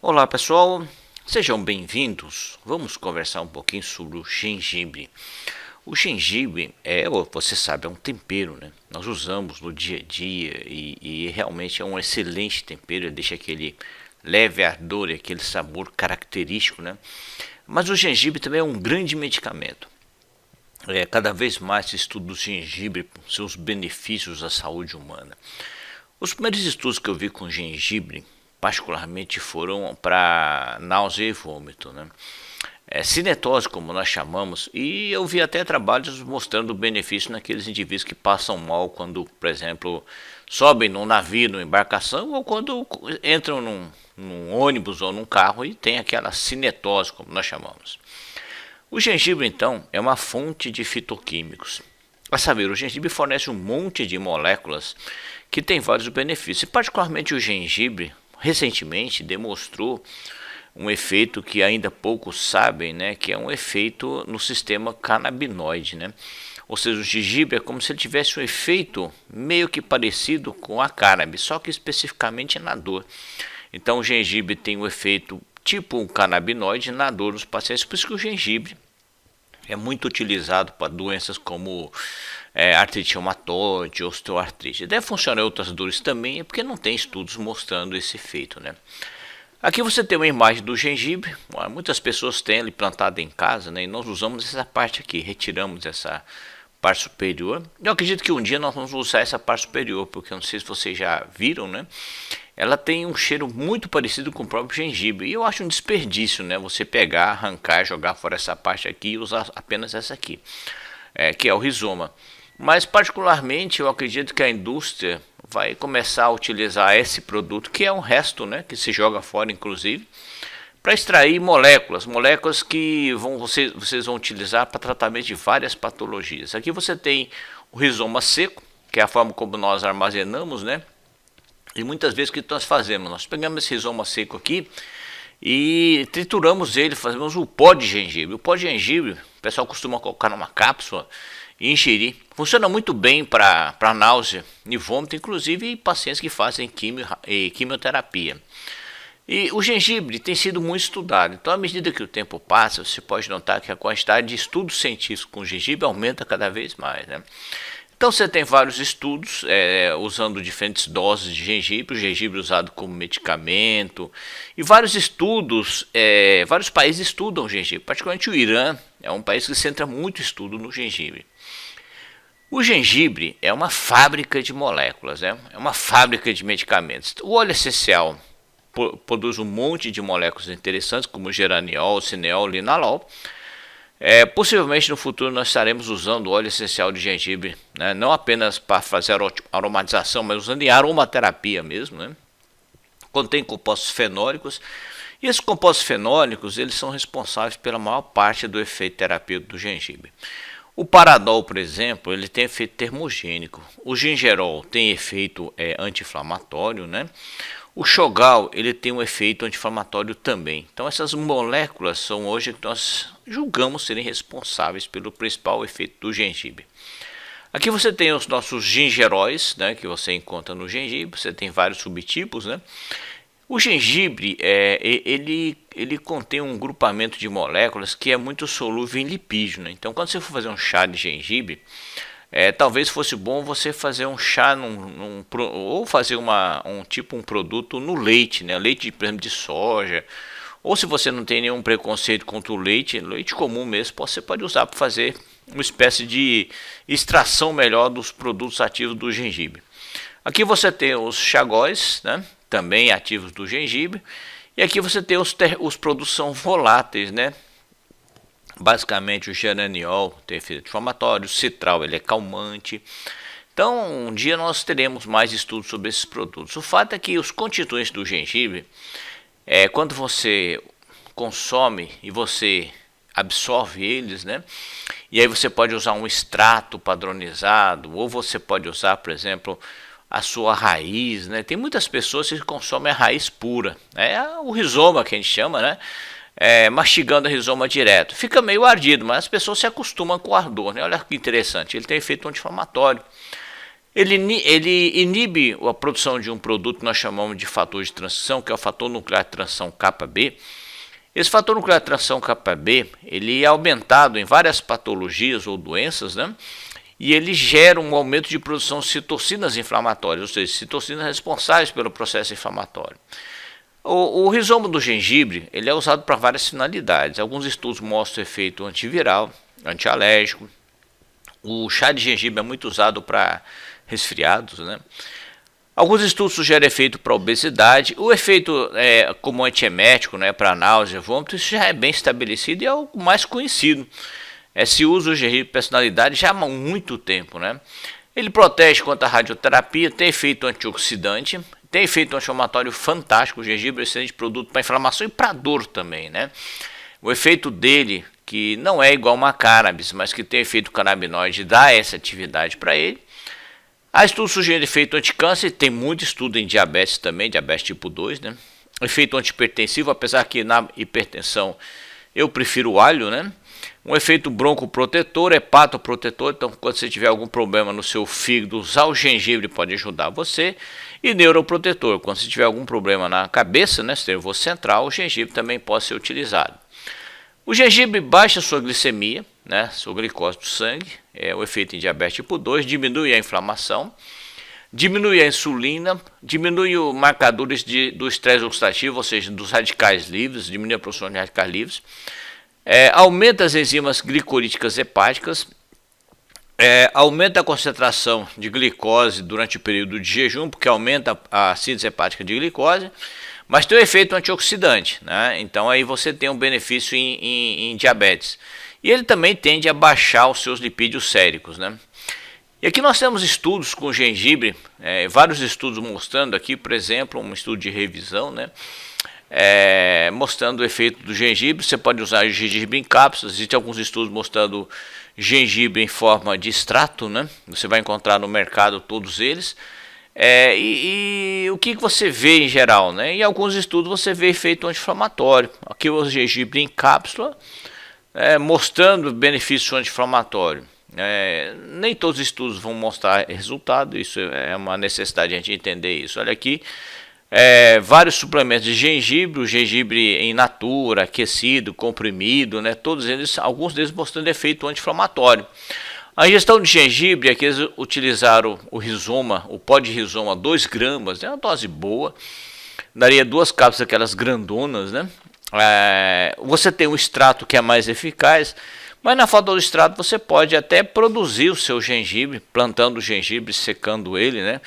Olá pessoal, sejam bem-vindos. Vamos conversar um pouquinho sobre o gengibre. O gengibre você sabe, é um tempero, né? Nós usamos no dia a dia e realmente é um excelente tempero. Ele deixa aquele leve ardor e aquele sabor característico, né? Mas o gengibre também é um grande medicamento. Cada vez mais se estuda o gengibre, seus benefícios à saúde humana. Os primeiros estudos que eu vi com gengibre, particularmente, foram para náusea e vômito, né? Cinetose, como nós chamamos, e eu vi até trabalhos mostrando o benefício naqueles indivíduos que passam mal quando, por exemplo, sobem num navio, numa embarcação, ou quando entram num ônibus ou num carro e tem aquela cinetose, como nós chamamos. O gengibre, então, é uma fonte de fitoquímicos. A saber, o gengibre fornece um monte de moléculas que tem vários benefícios. E particularmente o gengibre, recentemente, demonstrou um efeito que ainda poucos sabem, né, que é um efeito no sistema canabinoide, né? Ou seja, o gengibre é como se ele tivesse um efeito meio que parecido com a cannabis, só que especificamente na dor. Então o gengibre tem um efeito tipo um canabinoide na dor dos pacientes, por isso que o gengibre é muito utilizado para doenças como artrite reumatoide, osteoartrite. Deve funcionar em outras dores também, porque não tem estudos mostrando esse efeito, né? Aqui você tem uma imagem do gengibre. Muitas pessoas têm ele plantado em casa, né? E nós usamos essa parte aqui, retiramos essa parte superior. Eu acredito que um dia nós vamos usar essa parte superior, porque eu não sei se vocês já viram, né? Ela tem um cheiro muito parecido com o próprio gengibre. E eu acho um desperdício, né? Você pegar, arrancar, jogar fora essa parte aqui e usar apenas essa aqui, que é o rizoma. Mas particularmente eu acredito que a indústria vai começar a utilizar esse produto, que é um resto, né? Que se joga fora, inclusive, para extrair moléculas que vocês vão utilizar para tratamento de várias patologias. Aqui você tem o rizoma seco, que é a forma como nós armazenamos, né? E muitas vezes o que nós fazemos? Nós pegamos esse rizoma seco aqui e trituramos ele, fazemos o pó de gengibre. O pó de gengibre, o pessoal costuma colocar numa cápsula e ingerir. Funciona muito bem para náusea e vômito, inclusive em pacientes que fazem quimioterapia. E o gengibre tem sido muito estudado, então à medida que o tempo passa, você pode notar que a quantidade de estudos científicos com gengibre aumenta cada vez mais, né? Então você tem vários estudos usando diferentes doses de gengibre, o gengibre usado como medicamento, e vários estudos, vários países estudam o gengibre, particularmente o Irã é um país que centra muito estudo no gengibre. O gengibre é uma fábrica de moléculas, né? É uma fábrica de medicamentos. O óleo essencial produz um monte de moléculas interessantes, como geraniol, cineol, linalol. Possivelmente no futuro nós estaremos usando o óleo essencial de gengibre, né? Não apenas para fazer aromatização, mas usando em aromaterapia mesmo, né? Contém compostos fenólicos, e esses compostos fenólicos eles são responsáveis pela maior parte do efeito terapêutico do gengibre. O paradol, por exemplo, ele tem efeito termogênico. O gingerol tem efeito anti-inflamatório, né? O Shogal ele tem um efeito anti-inflamatório também. Então essas moléculas são hoje que nós julgamos serem responsáveis pelo principal efeito do gengibre. Aqui você tem os nossos gingeróis, né, que você encontra no gengibre. Você tem vários subtipos, né? O gengibre ele contém um grupamento de moléculas que é muito solúvel em lipídio, né? Então quando você for fazer um chá de gengibre, talvez fosse bom você fazer um chá ou fazer um produto no leite, né? Leite, por exemplo, de soja. Ou se você não tem nenhum preconceito contra o leite comum mesmo, você pode usar para fazer uma espécie de extração melhor dos produtos ativos do gengibre. Aqui você tem os chagóis, né? Também ativos do gengibre. E aqui você tem os produtos são voláteis, né? Basicamente o geraniol tem efeito inflamatório, o citral ele é calmante. Então um dia nós teremos mais estudos sobre esses produtos. O fato é que os constituintes do gengibre, quando você consome e você absorve eles, né? E aí você pode usar um extrato padronizado, ou você pode usar, por exemplo, a sua raiz, né? Tem muitas pessoas que consomem a raiz pura, o rizoma que a gente chama, né? Mastigando a rizoma direto. Fica meio ardido, mas as pessoas se acostumam com o ardor, né? Olha que interessante, ele tem efeito anti-inflamatório. Ele inibe a produção de um produto que nós chamamos de fator de transição, que é o fator nuclear de transição Kb. Esse fator nuclear de transição Kb, ele é aumentado em várias patologias ou doenças, né? E ele gera um aumento de produção de citocinas inflamatórias, ou seja, citocinas responsáveis pelo processo inflamatório. O rizoma do gengibre ele é usado para várias finalidades. Alguns estudos mostram efeito antiviral, antialérgico. O chá de gengibre é muito usado para resfriados, né? Alguns estudos sugerem efeito para obesidade. O efeito como antiemético, né, para náusea, vômito, isso já é bem estabelecido e é o mais conhecido. Se usa o gengibre para personalidade já há muito tempo, né? Ele protege contra a radioterapia, tem efeito antioxidante, tem efeito anti-inflamatório fantástico. O gengibre é um excelente produto para inflamação e para dor também, né? O efeito dele, que não é igual uma cannabis, mas que tem efeito canabinoide, dá essa atividade para ele. Há estudos sugerindo efeito anticâncer, tem muito estudo em diabetes também, diabetes tipo 2, né? Efeito antihipertensivo, apesar que na hipertensão eu prefiro o alho, né? Um efeito broncoprotetor, hepatoprotetor, então quando você tiver algum problema no seu fígado, usar o gengibre pode ajudar você. E neuroprotetor, quando você tiver algum problema na cabeça, né, nervoso central, o gengibre também pode ser utilizado. O gengibre baixa sua glicemia, né, sua glicose do sangue, é o efeito em diabetes tipo 2, diminui a inflamação, diminui a insulina, diminui os marcadores do estresse oxidativo, ou seja, dos radicais livres, diminui a produção de radicais livres, aumenta as enzimas glicolíticas hepáticas, aumenta a concentração de glicose durante o período de jejum, porque aumenta a síntese hepática de glicose, mas tem um efeito antioxidante, né? Então aí você tem um benefício em diabetes. E ele também tende a baixar os seus lipídios séricos, né? E aqui nós temos estudos com gengibre, vários estudos mostrando aqui, por exemplo, um estudo de revisão, né? Mostrando o efeito do gengibre. Você pode usar o gengibre em cápsulas. Existem alguns estudos mostrando gengibre em forma de extrato, né? Você vai encontrar no mercado todos eles. E o que você vê em geral, né? Em alguns estudos você vê efeito anti-inflamatório. Aqui o gengibre em cápsula, mostrando benefício anti-inflamatório. Nem todos os estudos vão mostrar resultado. Isso é uma necessidade de a gente entender isso. Olha aqui. Vários suplementos de gengibre, o gengibre em natura, aquecido, comprimido, né? Todos eles, alguns deles mostrando efeito anti-inflamatório. A ingestão de gengibre, aqui eles utilizaram o rizoma, o pó de rizoma, 2 gramas, é uma dose boa, daria 2 cápsulas aquelas grandonas, né? Você tem um extrato que é mais eficaz, mas na falta do extrato você pode até produzir o seu gengibre, plantando o gengibre, secando ele, né?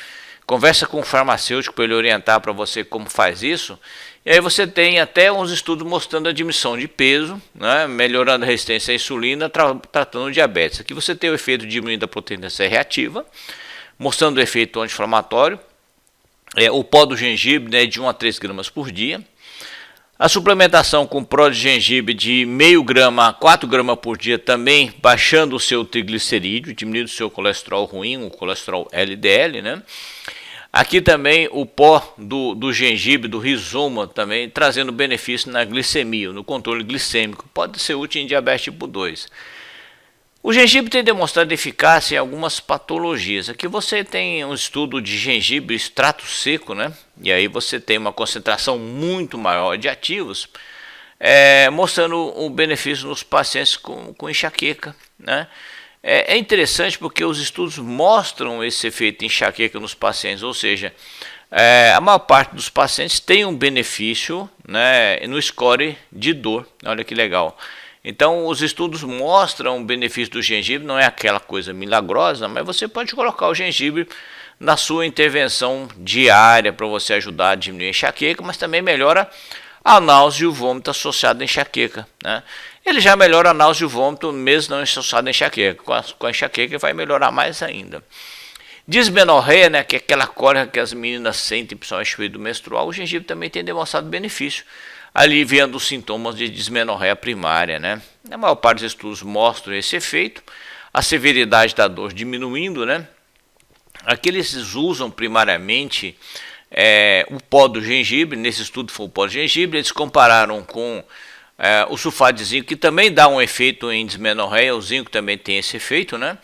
Conversa com o farmacêutico para ele orientar para você como faz isso. E aí você tem até uns estudos mostrando a diminuição de peso, né, melhorando a resistência à insulina, tratando o diabetes. Aqui você tem o efeito diminuindo a proteína C reativa, mostrando o efeito anti-inflamatório. O pó do gengibre, né, de 1 a 3 gramas por dia. A suplementação com pó de gengibre de meio grama a 4 gramas por dia, também baixando o seu triglicerídeo, diminuindo o seu colesterol ruim, o colesterol LDL, né? Aqui também o pó do gengibre, do rizoma, também trazendo benefício na glicemia, no controle glicêmico. Pode ser útil em diabetes tipo 2. O gengibre tem demonstrado eficácia em algumas patologias. Aqui você tem um estudo de gengibre extrato seco, né? E aí você tem uma concentração muito maior de ativos, mostrando o benefício nos pacientes com enxaqueca, né? É interessante porque os estudos mostram esse efeito enxaqueca nos pacientes, ou seja, a maior parte dos pacientes tem um benefício, né, no score de dor. Olha que legal. Então os estudos mostram o benefício do gengibre, não é aquela coisa milagrosa, mas você pode colocar o gengibre na sua intervenção diária para você ajudar a diminuir a enxaqueca, mas também melhora a náusea e o vômito associado à enxaqueca, né? Ele já melhora a náusea e o vômito mesmo não associado à enxaqueca. Com a enxaqueca vai melhorar mais ainda. Dismenorreia, né, que é aquela cólica que as meninas sentem, principalmente no período menstrual, o gengibre também tem demonstrado benefício, aliviando os sintomas de dismenorreia primária, né? A maior parte dos estudos mostram esse efeito, a severidade da dor diminuindo, né? Aqui eles usam primariamente o pó do gengibre. Nesse estudo foi o pó do gengibre. Eles compararam com o sulfato de zinco, que também dá um efeito em dismenorreia. O zinco também tem esse efeito, né?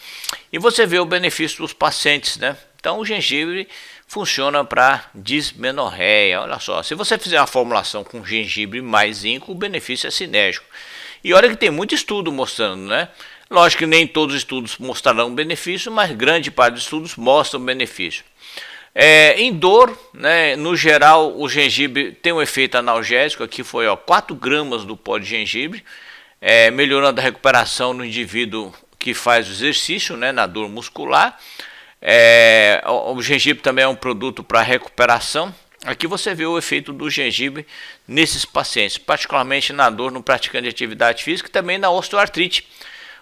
E você vê o benefício dos pacientes, né? Então o gengibre funciona para dismenorreia. Olha só, se você fizer uma formulação com gengibre mais zinco, o benefício é sinérgico. E olha que tem muito estudo mostrando, né? Lógico que nem todos os estudos mostrarão benefício, mas grande parte dos estudos mostram benefício. Em dor, né, no geral, o gengibre tem um efeito analgésico. Aqui foi 4 gramas do pó de gengibre, melhorando a recuperação no indivíduo que faz o exercício, né, na dor muscular. O gengibre também é um produto para recuperação. Aqui você vê o efeito do gengibre nesses pacientes, particularmente na dor no praticante de atividade física e também na osteoartrite.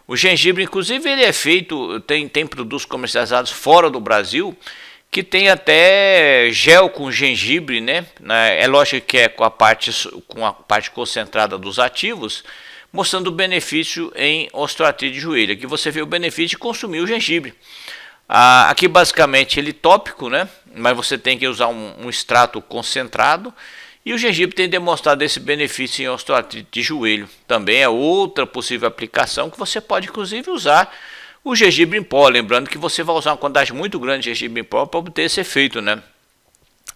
O gengibre, inclusive, ele é feito, tem produtos comercializados fora do Brasil, que tem até gel com gengibre, né? É lógico que é com a parte concentrada dos ativos, mostrando o benefício em osteoartrite de joelho. Aqui você vê o benefício de consumir o gengibre. Aqui basicamente ele tópico, né? Mas você tem que usar um extrato concentrado. E o gengibre tem demonstrado esse benefício em osteoartrite de joelho. Também é outra possível aplicação que você pode inclusive usar o gengibre em pó. Lembrando que você vai usar uma quantidade muito grande de gengibre em pó para obter esse efeito, né?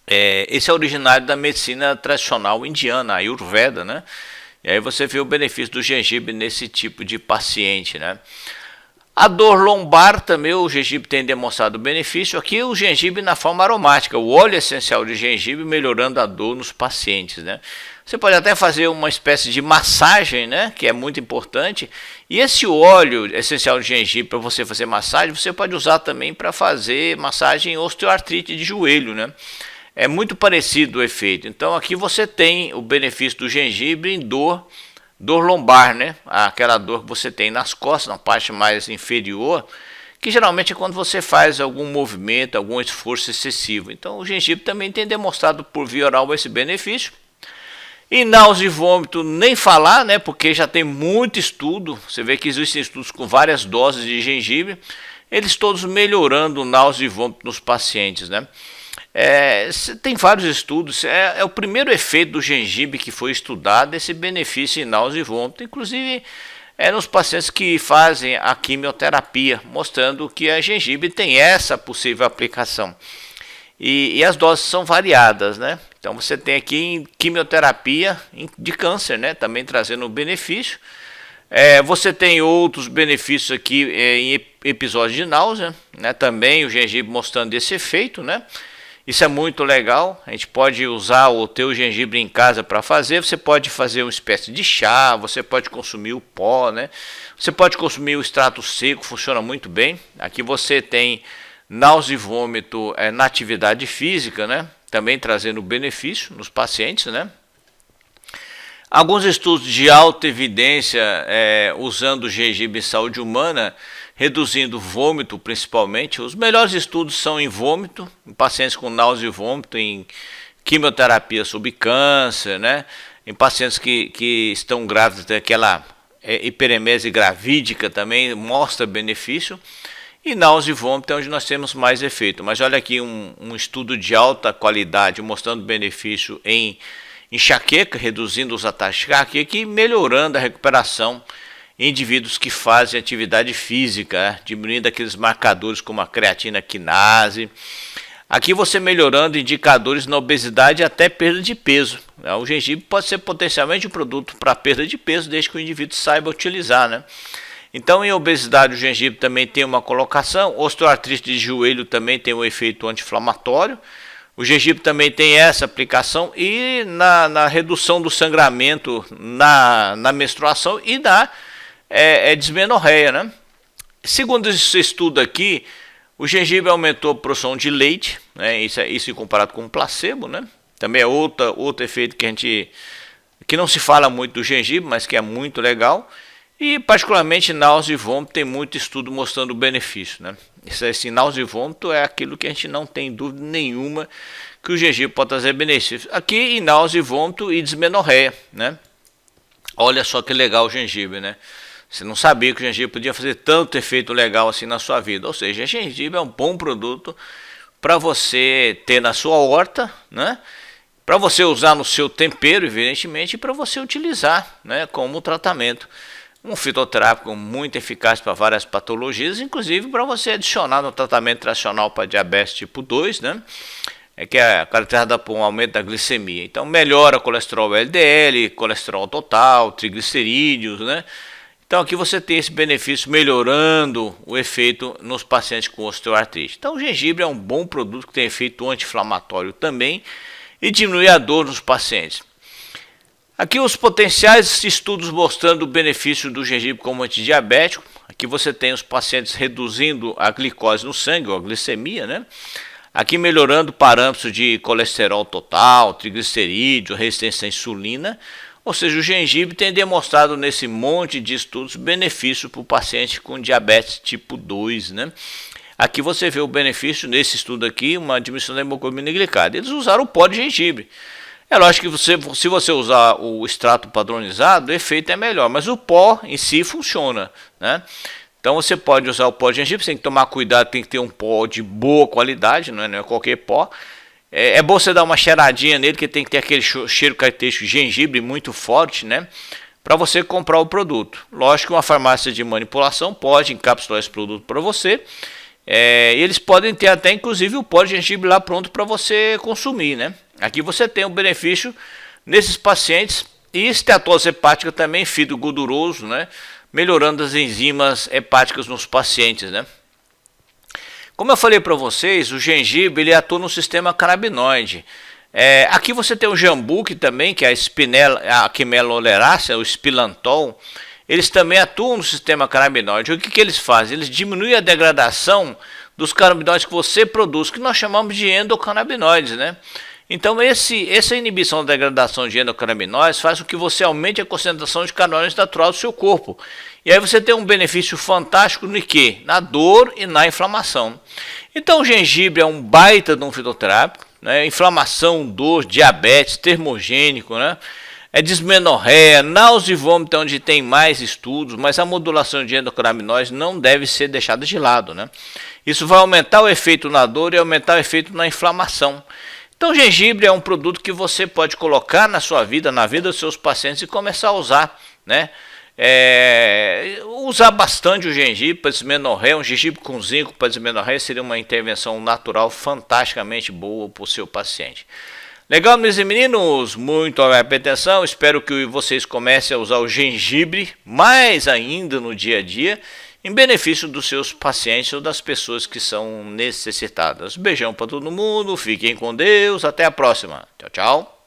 Esse é originário da medicina tradicional indiana, a Ayurveda, né? E aí você vê o benefício do gengibre nesse tipo de paciente, né? A dor lombar também o gengibre tem demonstrado benefício. Aqui o gengibre na forma aromática, o óleo essencial de gengibre melhorando a dor nos pacientes, né? Você pode até fazer uma espécie de massagem, né, que é muito importante. E esse óleo essencial de gengibre para você fazer massagem, você pode usar também para fazer massagem em osteoartrite de joelho, né? É muito parecido o efeito. Então aqui você tem o benefício do gengibre em dor lombar, né? Aquela dor que você tem nas costas, na parte mais inferior, que geralmente é quando você faz algum movimento, algum esforço excessivo. Então o gengibre também tem demonstrado por via oral esse benefício. E náusea e vômito nem falar, né? Porque já tem muito estudo. Você vê que existem estudos com várias doses de gengibre, eles todos melhorando náusea e vômito nos pacientes, né? Tem vários estudos, é o primeiro efeito do gengibre que foi estudado, esse benefício em náusea e vômito, inclusive nos pacientes que fazem a quimioterapia, mostrando que a gengibre tem essa possível aplicação. E as doses são variadas, né? Então você tem aqui em quimioterapia de câncer, né? Também trazendo um benefício. Você tem outros benefícios aqui em episódios de náusea, né? Também o gengibre mostrando esse efeito, né? Isso é muito legal. A gente pode usar o teu gengibre em casa para fazer. Você pode fazer uma espécie de chá, você pode consumir o pó, né? Você pode consumir o extrato seco, funciona muito bem. Aqui você tem náusea e vômito na atividade física, né? Também trazendo benefício nos pacientes, né? Alguns estudos de alta evidência usando o gengibre em saúde humana, reduzindo vômito principalmente. Os melhores estudos são em vômito, em pacientes com náusea e vômito, em quimioterapia sob câncer, né? Em pacientes que estão grávidos, daquela hiperemese gravídica também mostra benefício. E náusea e vômito é onde nós temos mais efeito. Mas olha aqui um estudo de alta qualidade mostrando benefício em enxaqueca, reduzindo os ataques de enxaqueca e melhorando a recuperação em indivíduos que fazem atividade física, diminuindo aqueles marcadores como a creatina quinase. Aqui você melhorando indicadores na obesidade e até perda de peso. O gengibre pode ser potencialmente um produto para perda de peso, desde que o indivíduo saiba utilizar, né? Então, em obesidade, o gengibre também tem uma colocação. Osteoartrite de joelho também tem um efeito anti-inflamatório. O gengibre também tem essa aplicação e na redução do sangramento na menstruação e na dismenorreia, né? Segundo esse estudo aqui, o gengibre aumentou a produção de leite, né? Isso comparado com o placebo, né? Também é outro efeito que não se fala muito do gengibre, mas que é muito legal. E particularmente náusea e vômito tem muito estudo mostrando o benefício, né? Esse náusea e vômito é aquilo que a gente não tem dúvida nenhuma que o gengibre pode trazer benefícios. Aqui em náusea e vômito e dismenorreia, né? Olha só que legal o gengibre, né? Você não sabia que o gengibre podia fazer tanto efeito legal assim na sua vida. Ou seja, o gengibre é um bom produto para você ter na sua horta, né? Para você usar no seu tempero, evidentemente, e para você utilizar, né, como tratamento. Um fitoterápico muito eficaz para várias patologias, inclusive para você adicionar no tratamento tradicional para diabetes tipo 2, né? Que é caracterizada por um aumento da glicemia. Então melhora colesterol LDL, colesterol total, triglicerídeos, né? Então aqui você tem esse benefício melhorando o efeito nos pacientes com osteoartrite. Então o gengibre é um bom produto que tem efeito anti-inflamatório também e diminui a dor nos pacientes. Aqui os potenciais estudos mostrando o benefício do gengibre como antidiabético. Aqui você tem os pacientes reduzindo a glicose no sangue, ou a glicemia, né? Aqui melhorando parâmetros de colesterol total, triglicerídeo, resistência à insulina. Ou seja, o gengibre tem demonstrado nesse monte de estudos benefício para o paciente com diabetes tipo 2, né? Aqui você vê o benefício nesse estudo aqui, uma diminuição da hemoglobina glicada. Eles usaram o pó de gengibre. É lógico que se você usar o extrato padronizado, o efeito é melhor, mas o pó em si funciona, né? Então você pode usar o pó de gengibre, você tem que tomar cuidado, tem que ter um pó de boa qualidade, não é qualquer pó. É bom você dar uma cheiradinha nele, que tem que ter aquele cheiro característico de gengibre muito forte, né? Para você comprar o produto. Lógico que uma farmácia de manipulação pode encapsular esse produto para você. Eles podem ter até inclusive o pó de gengibre lá pronto para você consumir, né? Aqui você tem o benefício nesses pacientes e esteatose hepática também, fígado gorduroso, né? Melhorando as enzimas hepáticas nos pacientes, né? Como eu falei para vocês, o gengibre ele atua no sistema canabinoide. Aqui você tem o jambuque também, que é a Quimella oleracea, o spilantol. Eles também atuam no sistema canabinoide. O que eles fazem? Eles diminuem a degradação dos canabinoides que você produz, que nós chamamos de endocannabinoides, né? Então essa inibição da degradação de endocannabinoides faz com que você aumente a concentração de canabinoides natural do seu corpo. E aí você tem um benefício fantástico no quê? Na dor e na inflamação. Então o gengibre é um baita de um fitoterápico, né? Inflamação, dor, diabetes, termogênico, né? Dismenorreia, náusea e vômito, onde tem mais estudos, mas a modulação de endocannabinoides não deve ser deixada de lado, né? Isso vai aumentar o efeito na dor e aumentar o efeito na inflamação. Então o gengibre é um produto que você pode colocar na sua vida, na vida dos seus pacientes e começar a usar, né? Usar bastante o gengibre para dismenorreia, um gengibre com zinco para dismenorreia seria uma intervenção natural fantasticamente boa para o seu paciente. Legal, meus meninos? Muito atenção, espero que vocês comecem a usar o gengibre mais ainda no dia a dia, em benefício dos seus pacientes ou das pessoas que são necessitadas. Beijão para todo mundo, fiquem com Deus, até a próxima. Tchau, tchau.